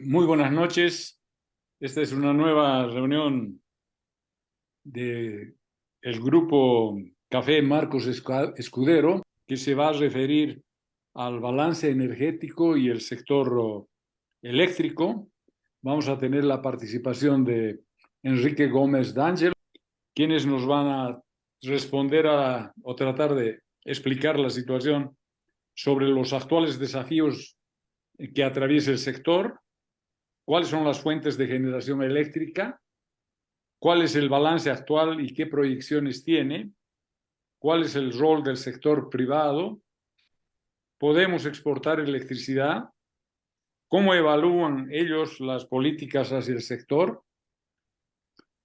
Muy buenas noches. Esta es una nueva reunión del grupo Café Marcos Escudero, que se va a referir al balance energético y el sector eléctrico. Vamos a tener la participación de Enrique Gómez D'Ángel, quienes nos van a responder o tratar de explicar la situación sobre los actuales desafíos que atraviesa el sector, cuáles son las fuentes de generación eléctrica, cuál es el balance actual y qué proyecciones tiene, cuál es el rol del sector privado, podemos exportar electricidad, cómo evalúan ellos las políticas hacia el sector.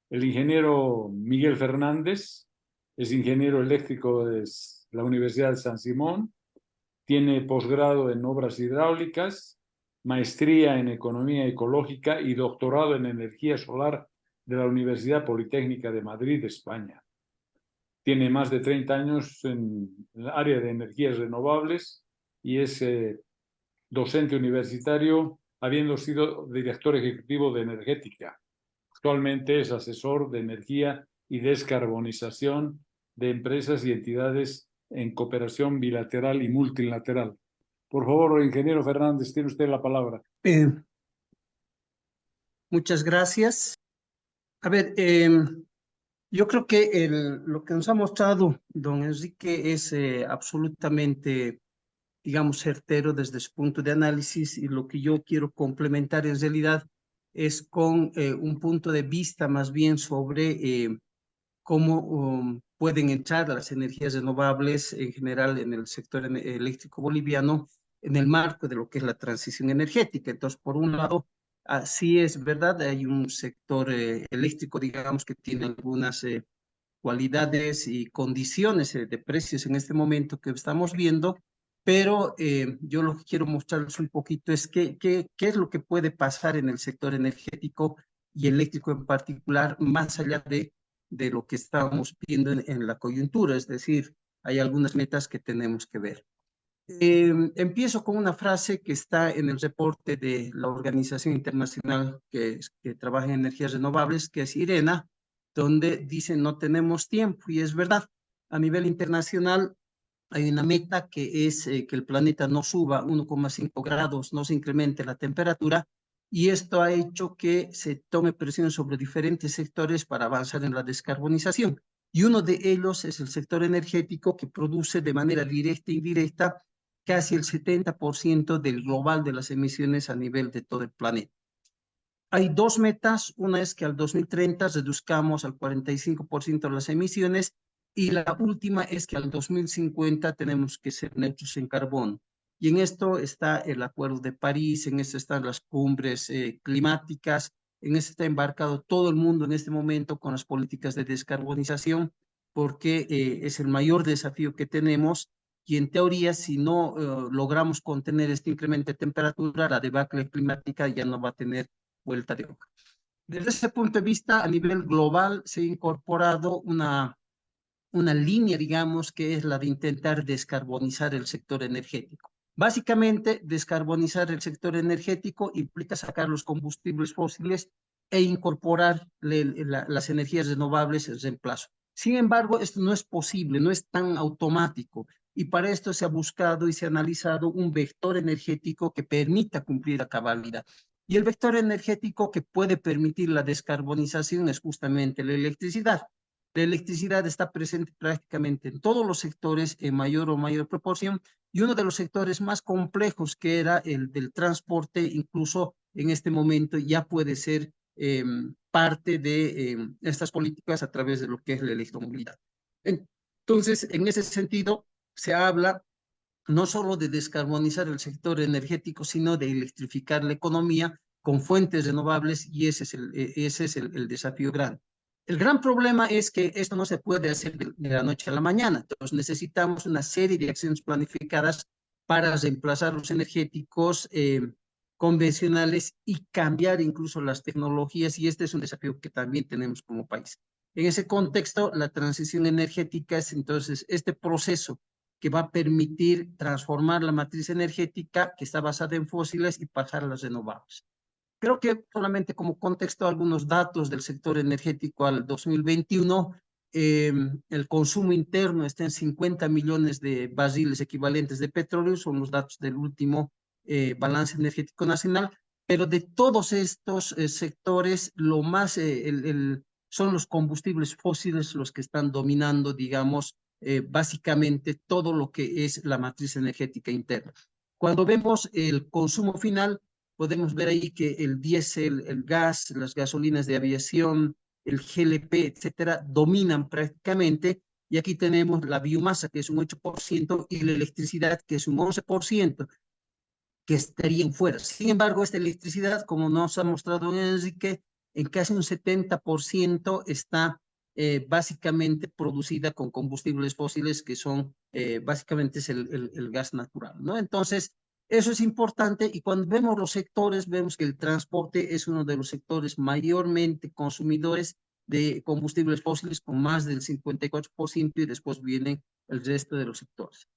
El ingeniero Miguel Fernández es ingeniero eléctrico de la Universidad de San Simón, tiene posgrado en obras hidráulicas, maestría en economía ecológica y doctorado en energía solar de la Universidad Politécnica de Madrid, España. Tiene más de 30 años en el área de energías renovables y es docente universitario, habiendo sido director ejecutivo de Energética. Actualmente es asesor de energía y descarbonización de empresas y entidades en cooperación bilateral y multilateral. Por favor, ingeniero Fernández, tiene usted la palabra. Muchas gracias. A ver, yo creo que lo que nos ha mostrado don Enrique es absolutamente, digamos, certero desde su punto de análisis, y lo que yo quiero complementar en realidad es con un punto de vista más bien sobre cómo pueden entrar las energías renovables en general en el sector eléctrico boliviano en el marco de lo que es la transición energética. Entonces, por un lado, sí es verdad, hay un sector eléctrico, digamos, que tiene algunas cualidades y condiciones de precios en este momento que estamos viendo, pero yo lo que quiero mostrarles un poquito es qué es lo que puede pasar en el sector energético y eléctrico en particular, más allá de lo que estamos viendo en la coyuntura, es decir, hay algunas metas que tenemos que ver. Empiezo con una frase que está en el reporte de la Organización Internacional que trabaja en energías renovables, que es IRENA, donde dice no tenemos tiempo, y es verdad. A nivel internacional hay una meta que es que el planeta no suba 1,5 grados, no se incremente la temperatura, y esto ha hecho que se tome presión sobre diferentes sectores para avanzar en la descarbonización. Y uno de ellos es el sector energético, que produce de manera directa e indirecta casi el 70% del global de las emisiones a nivel de todo el planeta. Hay dos metas, una es que al 2030 reduzcamos al 45% las emisiones, y la última es que al 2050 tenemos que ser neutros en carbono. Y en esto está el Acuerdo de París, en esto están las cumbres climáticas, en esto está embarcado todo el mundo en este momento con las políticas de descarbonización, porque es el mayor desafío que tenemos, y en teoría si no logramos contener este incremento de temperatura, la debacle climática ya no va a tener vuelta de hoja. Desde ese punto de vista, a nivel global, se ha incorporado una línea, digamos, que es la de intentar descarbonizar el sector energético. Básicamente, descarbonizar el sector energético implica sacar los combustibles fósiles e incorporar las energías renovables en reemplazo. Sin embargo, esto no es posible, no es tan automático, y para esto se ha buscado y se ha analizado un vector energético que permita cumplir a cabalidad. Y el vector energético que puede permitir la descarbonización es justamente la electricidad. La electricidad está presente prácticamente en todos los sectores en mayor o mayor proporción, y uno de los sectores más complejos, que era el del transporte, incluso en este momento ya puede ser parte de estas políticas a través de lo que es la electromovilidad. Entonces, en ese sentido, se habla no solo de descarbonizar el sector energético, sino de electrificar la economía con fuentes renovables, y ese es el desafío grande. El gran problema es que esto no se puede hacer de la noche a la mañana. Entonces necesitamos una serie de acciones planificadas para reemplazar los energéticos convencionales y cambiar incluso las tecnologías, y este es un desafío que también tenemos como país. En ese contexto, la transición energética es entonces este proceso que va a permitir transformar la matriz energética que está basada en fósiles y pasar a las renovables. Creo que solamente como contexto algunos datos del sector energético al 2021, el consumo interno está en 50 millones de barriles equivalentes de petróleo, son los datos del último balance energético nacional, pero de todos estos sectores, lo más, son los combustibles fósiles los que están dominando, digamos, básicamente todo lo que es la matriz energética interna. Cuando vemos el consumo final, podemos ver ahí que el diésel, el gas, las gasolinas de aviación, el GLP, etcétera, dominan prácticamente. Y aquí tenemos la biomasa, que es un 8%, y la electricidad, que es un 11%, que estarían fuera. Sin embargo, esta electricidad, como nos ha mostrado Enrique, en casi un 70% está básicamente producida con combustibles fósiles, que son básicamente es el gas natural, ¿no? Entonces, eso es importante, y cuando vemos los sectores, vemos que el transporte es uno de los sectores mayormente consumidores de combustibles fósiles, con más del 54%, y después vienen el resto de los sectores.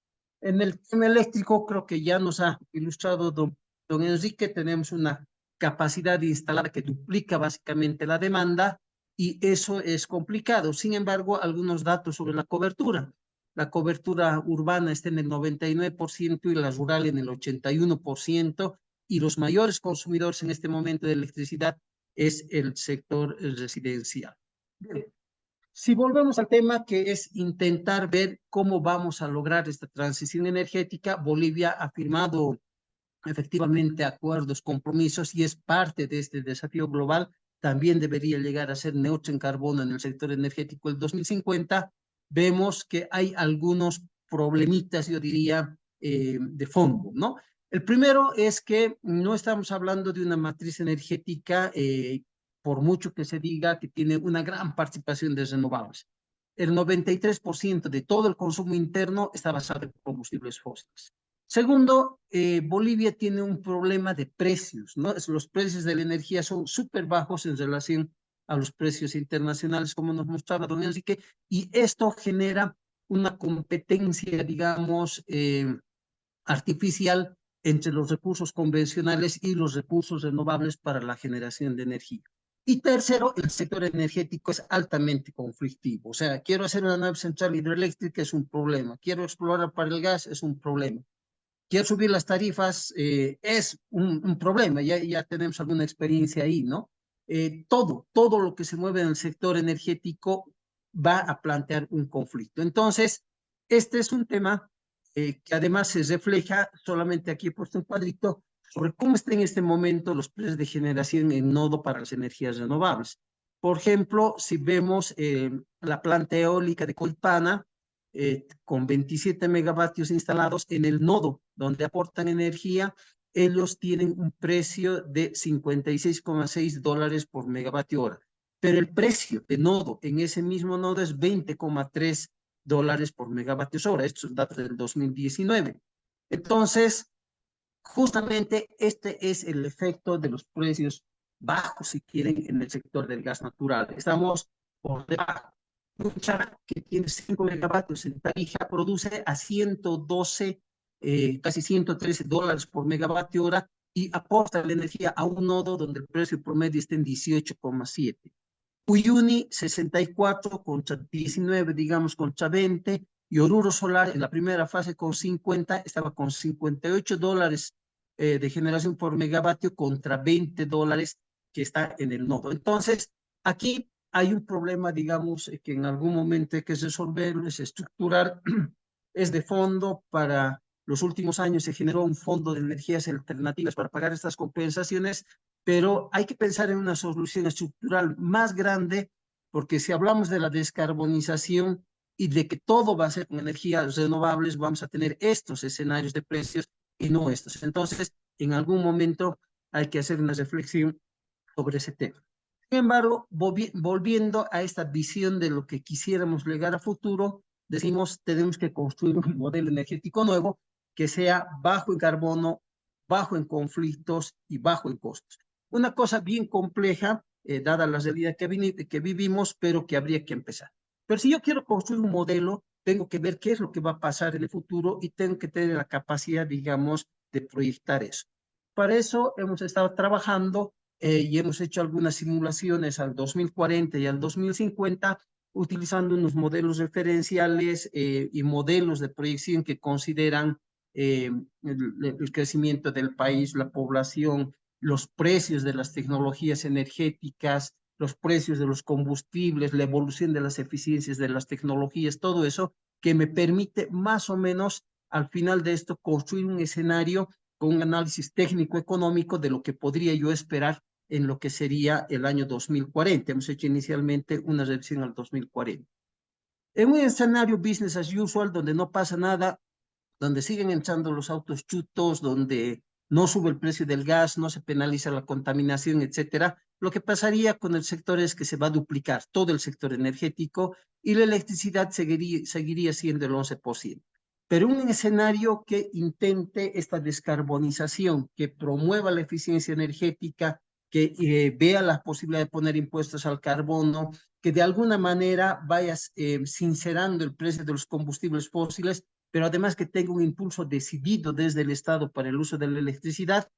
En el tema eléctrico, creo que ya nos ha ilustrado don Enrique, tenemos una capacidad instalada que duplica básicamente la demanda, y eso es complicado. Sin embargo, algunos datos sobre la cobertura. La cobertura urbana está en el 99% y la rural en el 81%, y los mayores consumidores en este momento de electricidad es el sector residencial. Bien. Si volvemos al tema, que es intentar ver cómo vamos a lograr esta transición energética, Bolivia ha firmado efectivamente acuerdos, compromisos, y es parte de este desafío global. También debería llegar a ser neutro en carbono en el sector energético el 2050. Vemos que hay algunos problemitas, yo diría, de fondo, ¿no? El primero es que no estamos hablando de una matriz energética, por mucho que se diga que tiene una gran participación de renovables. El 93% de todo el consumo interno está basado en combustibles fósiles. Segundo, Bolivia tiene un problema de precios, ¿no? Los precios de la energía son súper bajos en relación a los precios internacionales, como nos mostraba don Enrique, y esto genera una competencia, digamos, artificial entre los recursos convencionales y los recursos renovables para la generación de energía. Y tercero, el sector energético es altamente conflictivo. O sea, quiero hacer una nueva central hidroeléctrica, es un problema. Quiero explorar para el gas, es un problema. Quiero subir las tarifas, es un problema. Ya tenemos alguna experiencia ahí, ¿no? Todo lo que se mueve en el sector energético va a plantear un conflicto. Entonces, este es un tema que además se refleja, solamente aquí he puesto un cuadrito, sobre cómo están en este momento los precios de generación en nodo para las energías renovables. Por ejemplo, si vemos la planta eólica de Colpana, con 27 megavatios instalados en el nodo donde aportan energía, ellos tienen un precio de 56,6 dólares por megavatio hora. Pero el precio de nodo en ese mismo nodo es 20,3 dólares por megavatio hora. Estos son datos del 2019. Entonces, justamente este es el efecto de los precios bajos, si quieren, en el sector del gas natural. Estamos por debajo. Lucha, que tiene 5 megavatios en Tarija, produce a 112, casi 113 dólares por megavatio hora, y aporta la energía a un nodo donde el precio promedio está en 18,7. Uyuni 64 contra 19, digamos, contra 20, y Oruro Solar en la primera fase con 50, estaba con 58 dólares de generación por megavatio contra 20 dólares que está en el nodo. Entonces, aquí hay un problema, digamos, que en algún momento hay que resolverlo, es estructural, es de fondo. Para los últimos años se generó un fondo de energías alternativas para pagar estas compensaciones, pero hay que pensar en una solución estructural más grande, porque si hablamos de la descarbonización y de que todo va a ser con energías renovables, vamos a tener estos escenarios de precios y no estos. Entonces, en algún momento hay que hacer una reflexión sobre ese tema. Sin embargo, volviendo a esta visión de lo que quisiéramos llegar a futuro, decimos, tenemos que construir un modelo energético nuevo que sea bajo en carbono, bajo en conflictos y bajo en costos. Una cosa bien compleja, dada la realidad que vivimos, pero que habría que empezar. Pero si yo quiero construir un modelo, tengo que ver qué es lo que va a pasar en el futuro, y tengo que tener la capacidad, digamos, de proyectar eso. Para eso hemos estado trabajando y hemos hecho algunas simulaciones al 2040 y al 2050, utilizando unos modelos referenciales y modelos de proyección que consideran el crecimiento del país, la población, los precios de las tecnologías energéticas, los precios de los combustibles, la evolución de las eficiencias de las tecnologías, todo eso que me permite más o menos al final de esto construir un escenario con un análisis técnico-económico de lo que podría yo esperar en lo que sería el año 2040. Hemos hecho inicialmente una revisión al 2040. En un escenario business as usual, donde no pasa nada, donde siguen entrando los autos chutos, donde no sube el precio del gas, no se penaliza la contaminación, etcétera, lo que pasaría con el sector es que se va a duplicar todo el sector energético y la electricidad seguiría siendo el 11%. Pero un escenario que intente esta descarbonización, que promueva la eficiencia energética, que vea la posibilidad de poner impuestos al carbono, que de alguna manera vaya sincerando el precio de los combustibles fósiles, pero además que tenga un impulso decidido desde el Estado para el uso de la electricidad.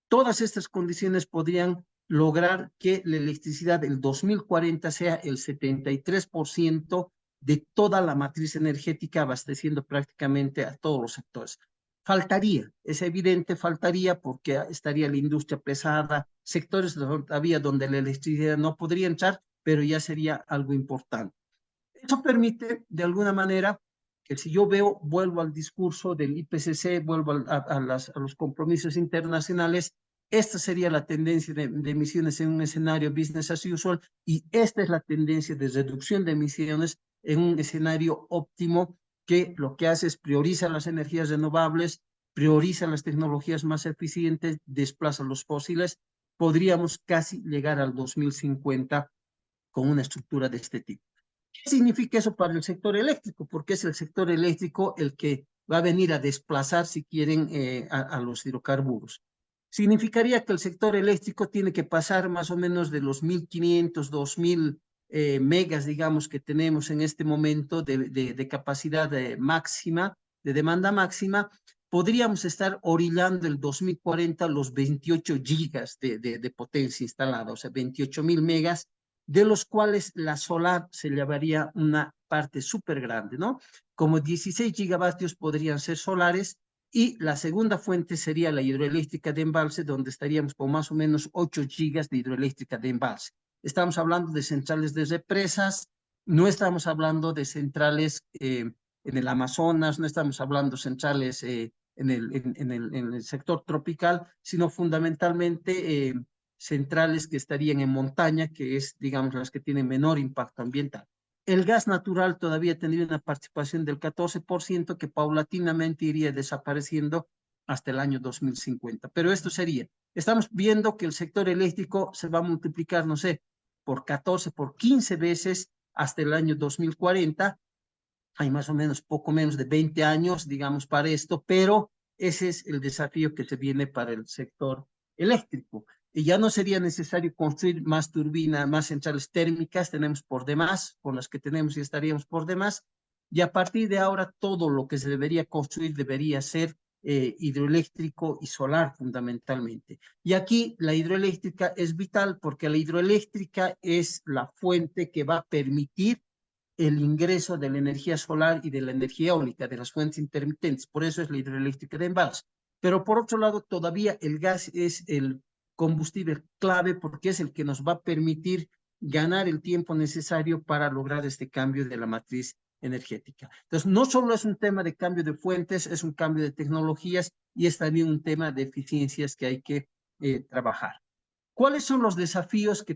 Todas estas condiciones podrían lograr que la electricidad del 2040 sea el 73% de toda la matriz energética, abasteciendo prácticamente a todos los sectores. Faltaría, es evidente, faltaría porque estaría la industria pesada, sectores todavía donde la electricidad no podría entrar, pero ya sería algo importante. Eso permite, de alguna manera, que si yo veo, vuelvo al discurso del IPCC, vuelvo a los compromisos internacionales, esta sería la tendencia de emisiones en un escenario business as usual y esta es la tendencia de reducción de emisiones en un escenario óptimo que lo que hace es prioriza las energías renovables, prioriza las tecnologías más eficientes, desplaza los fósiles. Podríamos casi llegar al 2050 con una estructura de este tipo. ¿Qué significa eso para el sector eléctrico? Porque es el sector eléctrico el que va a venir a desplazar, si quieren, a los hidrocarburos. Significaría que el sector eléctrico tiene que pasar más o menos de los 1.500, 2.000 megas, digamos, que tenemos en este momento de capacidad máxima, de demanda máxima. Podríamos estar orillando el 2040 los 28 gigas de potencia instalada, o sea, 28.000 megas, de los cuales la solar se llevaría una parte súper grande, ¿no? Como 16 gigavatios podrían ser solares y la segunda fuente sería la hidroeléctrica de embalse, donde estaríamos con más o menos 8 gigas de hidroeléctrica de embalse. Estamos hablando de centrales de represas, no estamos hablando de centrales en el Amazonas, no estamos hablando de centrales en el sector tropical, sino fundamentalmente centrales que estarían en montaña, que es, digamos, las que tienen menor impacto ambiental. El gas natural todavía tendría una participación del 14% que paulatinamente iría desapareciendo hasta el año 2050. Pero esto sería, estamos viendo que el sector eléctrico se va a multiplicar, no sé, por 14, por 15 veces hasta el año 2040. Hay más o menos poco menos de 20 años, digamos, para esto, pero ese es el desafío que se viene para el sector eléctrico. Y ya no sería necesario construir más turbinas, más centrales térmicas, tenemos por demás, con las que tenemos y estaríamos por demás, y a partir de ahora todo lo que se debería construir debería ser hidroeléctrico y solar fundamentalmente. Y aquí la hidroeléctrica es vital porque la hidroeléctrica es la fuente que va a permitir el ingreso de la energía solar y de la energía eólica, de las fuentes intermitentes. Por eso es la hidroeléctrica de embalse. Pero por otro lado, todavía el gas es el combustible clave porque es el que nos va a permitir ganar el tiempo necesario para lograr este cambio de la matriz energética. Entonces, no solo es un tema de cambio de fuentes, es un cambio de tecnologías y es también un tema de eficiencias que hay que trabajar. ¿Cuáles son los desafíos que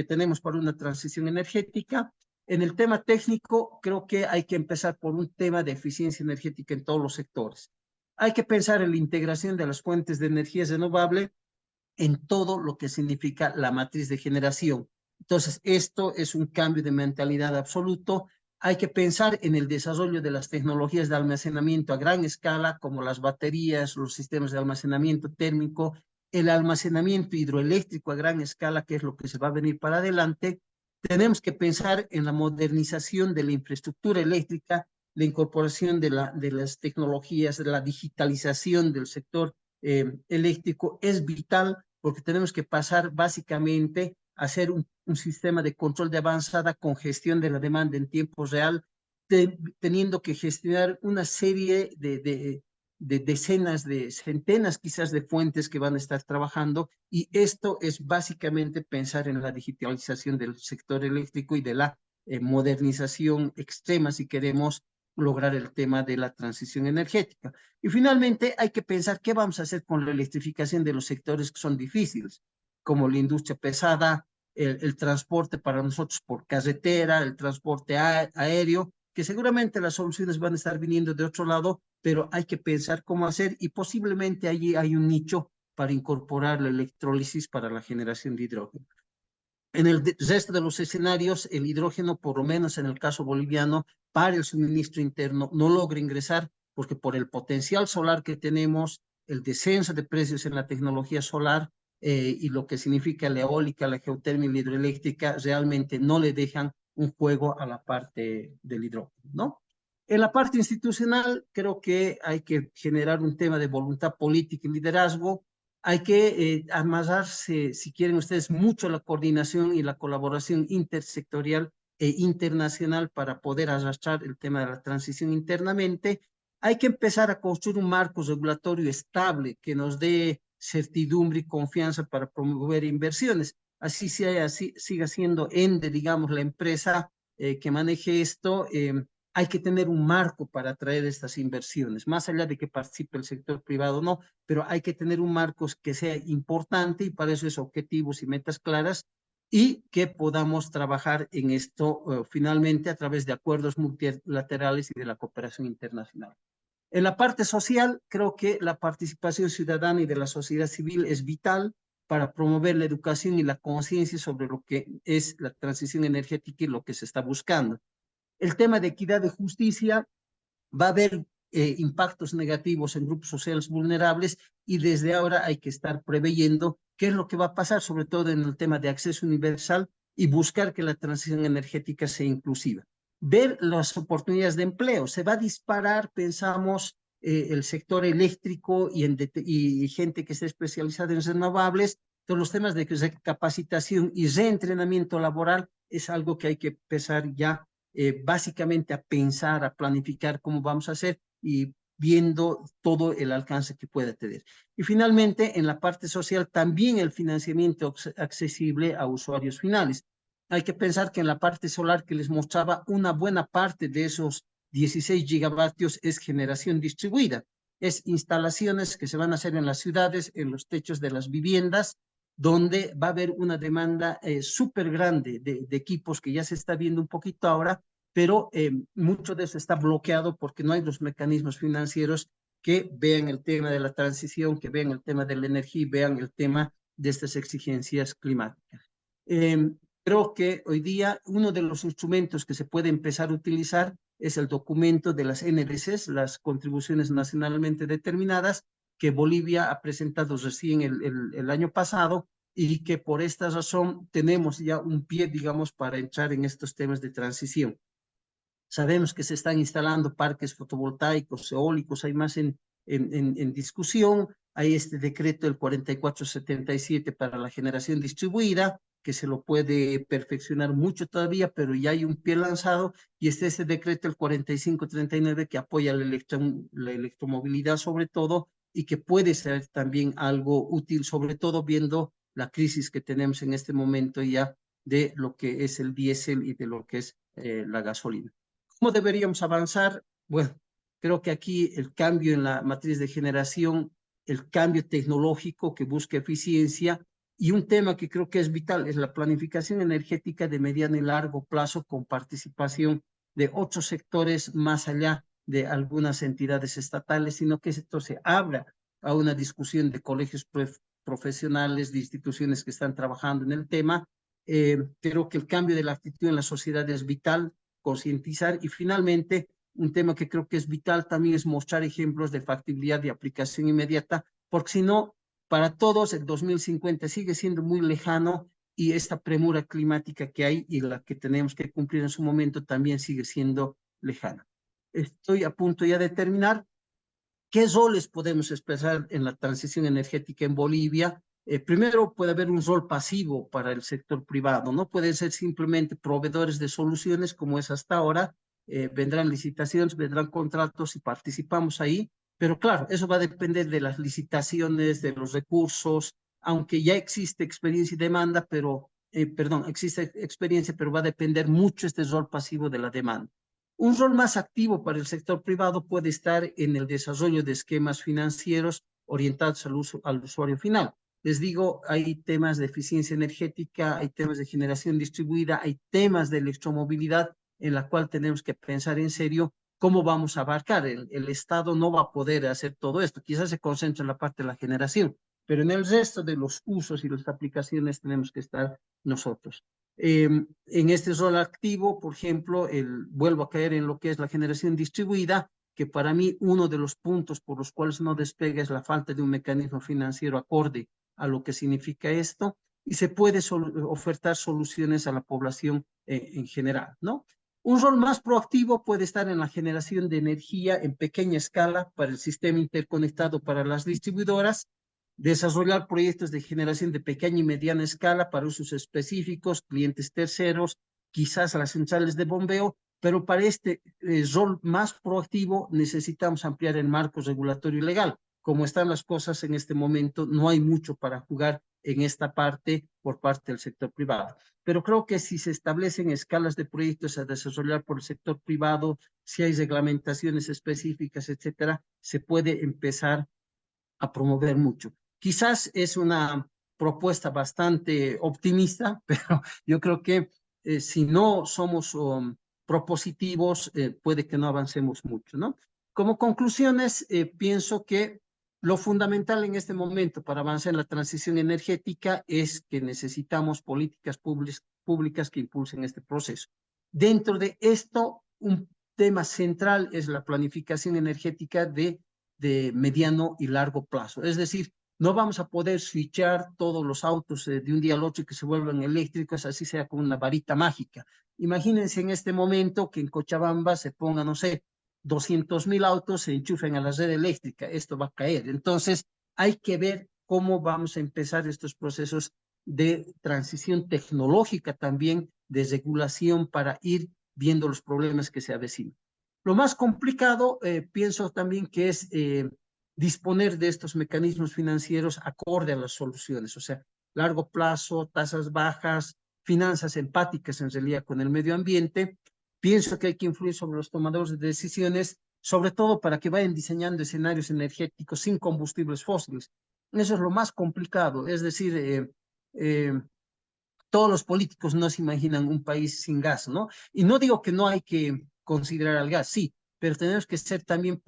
tenemos para una transición energética? En el tema técnico, creo que hay que empezar por un tema de eficiencia energética en todos los sectores. Hay que pensar en la integración de las fuentes de energía renovable en todo lo que significa la matriz de generación. Entonces, esto es un cambio de mentalidad absoluto. Hay que pensar en el desarrollo de las tecnologías de almacenamiento a gran escala, como las baterías, los sistemas de almacenamiento térmico, el almacenamiento hidroeléctrico a gran escala, que es lo que se va a venir para adelante. Tenemos que pensar en la modernización de la infraestructura eléctrica, la incorporación de las tecnologías, de la digitalización del sector eléctrico es vital porque tenemos que pasar básicamente a hacer un sistema de control de avanzada con gestión de la demanda en tiempo real, teniendo que gestionar una serie de decenas, de centenas quizás de fuentes que van a estar trabajando, y esto es básicamente pensar en la digitalización del sector eléctrico y de la modernización extrema si queremos lograr el tema de la transición energética. Y finalmente hay que pensar qué vamos a hacer con la electrificación de los sectores que son difíciles, como la industria pesada, el transporte para nosotros por carretera, el transporte aéreo, que seguramente las soluciones van a estar viniendo de otro lado, pero hay que pensar cómo hacer, y posiblemente allí hay un nicho para incorporar la electrólisis para la generación de hidrógeno. En el resto de los escenarios, el hidrógeno, por lo menos en el caso boliviano, para el suministro interno no logra ingresar, porque por el potencial solar que tenemos, el descenso de precios en la tecnología solar y lo que significa la eólica, la geotermia y la hidroeléctrica, realmente no le dejan un juego a la parte del hidrógeno, ¿no? En la parte institucional, creo que hay que generar un tema de voluntad política y liderazgo. Hay que amarrarse, si quieren ustedes, mucho la coordinación y la colaboración intersectorial e internacional para poder arrastrar el tema de la transición internamente. Hay que empezar a construir un marco regulatorio estable que nos dé certidumbre y confianza para promover inversiones. Así siga siendo ENDE, digamos, la empresa que maneje esto. Hay que tener un marco para atraer estas inversiones, más allá de que participe el sector privado, no, pero hay que tener un marco que sea importante, y para eso es objetivos y metas claras, y que podamos trabajar en esto finalmente a través de acuerdos multilaterales y de la cooperación internacional. En la parte social, creo que la participación ciudadana y de la sociedad civil es vital para promover la educación y la conciencia sobre lo que es la transición energética y lo que se está buscando. El tema de equidad y justicia, va a haber impactos negativos en grupos sociales vulnerables, y desde ahora hay que estar preveyendo qué es lo que va a pasar, sobre todo en el tema de acceso universal, y buscar que la transición energética sea inclusiva. Ver las oportunidades de empleo. Se va a disparar, pensamos, el sector eléctrico y gente que esté especializada en renovables. Todos los temas de capacitación y reentrenamiento laboral es algo que hay que empezar ya básicamente a pensar, a planificar cómo vamos a hacer, y viendo todo el alcance que pueda tener. Y finalmente, en la parte social, también el financiamiento accesible a usuarios finales. Hay que pensar que en la parte solar que les mostraba, una buena parte de esos 16 gigavatios es generación distribuida. Es instalaciones que se van a hacer en las ciudades, en los techos de las viviendas, donde va a haber una demanda súper grande de equipos, que ya se está viendo un poquito ahora, pero mucho de eso está bloqueado porque no hay los mecanismos financieros que vean el tema de la transición, que vean el tema de la energía y vean el tema de estas exigencias climáticas. Creo que hoy día uno de los instrumentos que se puede empezar a utilizar es el documento de las NDCs, las contribuciones nacionalmente determinadas, que Bolivia ha presentado recién el año pasado, y que por esta razón tenemos ya un pie, digamos, para entrar en estos temas de transición. Sabemos que se están instalando parques fotovoltaicos, eólicos, hay más en discusión. Hay este decreto, el 4477, para la generación distribuida, que se lo puede perfeccionar mucho todavía, pero ya hay un pie lanzado. Y este decreto, el 4539, que apoya la electromovilidad sobre todo, y que puede ser también algo útil, sobre todo viendo la crisis que tenemos en este momento ya de lo que es el diésel y de lo que es la gasolina. ¿Cómo deberíamos avanzar? Bueno, creo que aquí el cambio en la matriz de generación, el cambio tecnológico que busca eficiencia, y un tema que creo que es vital es la planificación energética de mediano y largo plazo, con participación de otros sectores más allá de algunas entidades estatales, sino que esto se abra a una discusión de colegios profesionales, de instituciones que están trabajando en el tema. Creo que el cambio de la actitud en la sociedad es vital, concientizar, y finalmente un tema que creo que es vital también es mostrar ejemplos de factibilidad de aplicación inmediata, porque si no, para todos el 2050 sigue siendo muy lejano, y esta premura climática que hay y la que tenemos que cumplir en su momento también sigue siendo lejana. Estoy a punto ya de terminar. ¿Qué roles podemos expresar en la transición energética en Bolivia? Primero, puede haber un rol pasivo para el sector privado, no pueden ser simplemente proveedores de soluciones como es hasta ahora. Vendrán licitaciones, vendrán contratos y participamos ahí, pero claro, eso va a depender de las licitaciones, de los recursos, aunque ya existe experiencia y demanda, pero, perdón, existe experiencia, pero va a depender mucho este rol pasivo de la demanda. Un rol más activo para el sector privado puede estar en el desarrollo de esquemas financieros orientados al usuario final. Les digo, hay temas de eficiencia energética, hay temas de generación distribuida, hay temas de electromovilidad en la cual tenemos que pensar en serio cómo vamos a abarcar. El Estado no va a poder hacer todo esto, quizás se concentra en la parte de la generación, pero en el resto de los usos y las aplicaciones tenemos que estar nosotros. En este rol activo, por ejemplo, vuelvo a caer en lo que es la generación distribuida, que para mí uno de los puntos por los cuales no despega es la falta de un mecanismo financiero acorde a lo que significa esto, y se puede ofertar soluciones a la población en general, ¿no? Un rol más proactivo puede estar en la generación de energía en pequeña escala para el sistema interconectado para las distribuidoras, desarrollar proyectos de generación de pequeña y mediana escala para usos específicos, clientes terceros, quizás a las centrales de bombeo, pero para este rol más proactivo necesitamos ampliar el marco regulatorio y legal. Como están las cosas en este momento, no hay mucho para jugar en esta parte por parte del sector privado. Pero creo que si se establecen escalas de proyectos a desarrollar por el sector privado, si hay reglamentaciones específicas, etcétera, se puede empezar a promover mucho. Quizás es una propuesta bastante optimista, pero yo creo que si no somos propositivos, puede que no avancemos mucho, ¿no? Como conclusiones, pienso que lo fundamental en este momento para avanzar en la transición energética es que necesitamos políticas públicas que impulsen este proceso. Dentro de esto, un tema central es la planificación energética de mediano y largo plazo. Es decir, no vamos a poder switchar todos los autos de un día al otro y que se vuelvan eléctricos, así sea con una varita mágica. Imagínense en este momento que en Cochabamba se ponga, no sé, 200.000 autos se enchufen a la red eléctrica. Esto va a caer. Entonces, hay que ver cómo vamos a empezar estos procesos de transición tecnológica también, de regulación para ir viendo los problemas que se avecinan. Lo más complicado, pienso también que es disponer de estos mecanismos financieros acorde a las soluciones, o sea, largo plazo, tasas bajas, finanzas empáticas en realidad con el medio ambiente. Pienso que hay que influir sobre los tomadores de decisiones, sobre todo para que vayan diseñando escenarios energéticos sin combustibles fósiles. Eso es lo más complicado, es decir, todos los políticos no se imaginan un país sin gas, ¿no? Y no digo que no hay que considerar al gas, sí, pero tenemos que ser también,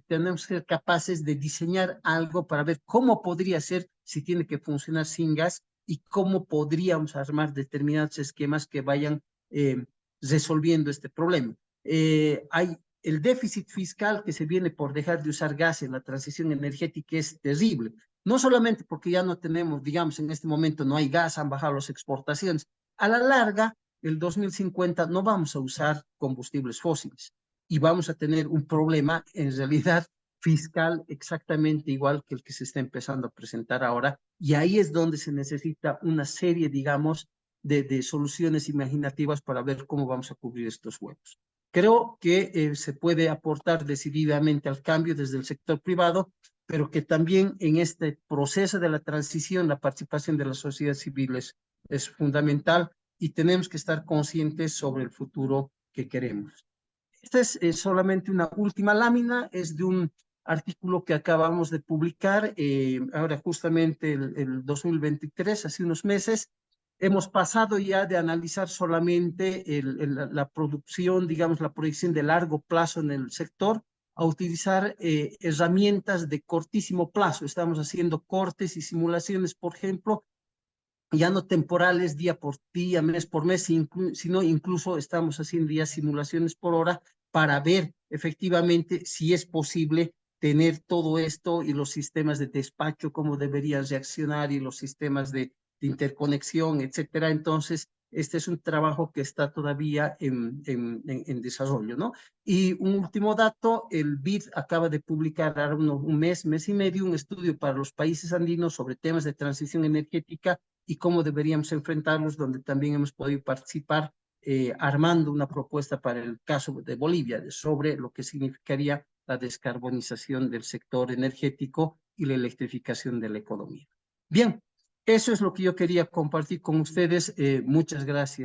tenemos que ser capaces de diseñar algo para ver cómo podría ser si tiene que funcionar sin gas y cómo podríamos armar determinados esquemas que vayan resolviendo este problema. Hay el déficit fiscal que se viene por dejar de usar gas en la transición energética es terrible. No solamente porque ya no tenemos, digamos, en este momento no hay gas, han bajado las exportaciones. A la larga, el 2050 no vamos a usar combustibles fósiles y vamos a tener un problema en realidad fiscal exactamente igual que el que se está empezando a presentar ahora. Y ahí es donde se necesita una serie, digamos, de soluciones imaginativas para ver cómo vamos a cubrir estos huecos. Creo que se puede aportar decididamente al cambio desde el sector privado, pero que también en este proceso de la transición la participación de la sociedad civil es fundamental y tenemos que estar conscientes sobre el futuro que queremos. Esta es solamente una última lámina, es de un artículo que acabamos de publicar ahora justamente el 2023, hace unos meses. Hemos pasado ya de analizar solamente la producción, digamos, la proyección de largo plazo en el sector, a utilizar herramientas de cortísimo plazo. Estamos haciendo cortes y simulaciones, por ejemplo, ya no temporales día por día, mes por mes, sino incluso estamos haciendo ya simulaciones por hora para ver efectivamente si es posible tener todo esto y los sistemas de despacho, cómo deberían reaccionar y los sistemas de interconexión, etcétera. Entonces, este es un trabajo que está todavía en desarrollo, ¿no? Y un último dato, el BID acaba de publicar ahora un mes y medio, un estudio para los países andinos sobre temas de transición energética y cómo deberíamos enfrentarlos, donde también hemos podido participar armando una propuesta para el caso de Bolivia sobre lo que significaría la descarbonización del sector energético y la electrificación de la economía. Bien, eso es lo que yo quería compartir con ustedes. Muchas gracias.